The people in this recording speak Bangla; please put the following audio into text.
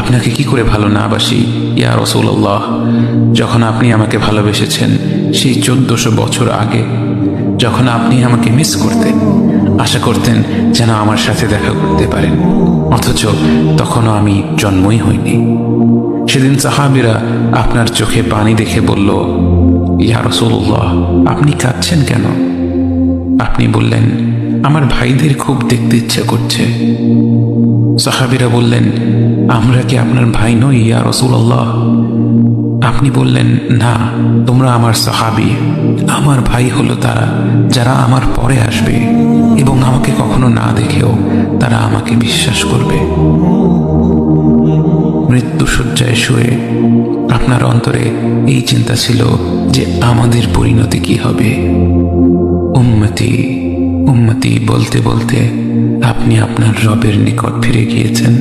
আপনাকে কি করে ভালো না বাসি ইয়া রাসূলুল্লাহ। যখন আপনি আমাকে ভালোবেসেছেন সেই 1400 বছর আগে, যখন আপনি আমাকে মিস করতেন, আশা করতেন যেন আমার সাথে দেখা করতে পারেন, অথচ তখনও আমি জন্মই হইনি। সেদিন সাহাবীরা আপনার চোখে পানি দেখে বলল, ইয়া রাসূলুল্লাহ, আপনি কাঁদছেন কেন? আপনি বললেন, আমার ভাইদের খুব দেখতে ইচ্ছা করছে। সাহাবীরা বললেন, আমরা কি আপনার ভাই নই ইয়া রাসূলুল্লাহ? আপনি বললেন, না, তোমরা আমার সাহাবী। আমার ভাই হলো তারা যারা আমার পরে আসবে এবং আমাকে কখনো না দেখেও তারা আমাকে বিশ্বাস করবে। মৃত্যুশয্যায় শুয়ে আপনার অন্তরে এই চিন্তা ছিল যে আমাদের পরিণতি কি হবে। উম্মতি উম্মতি বলতে বলতে আপনি আপনার রবের নিকট ফিরে গিয়েছেন।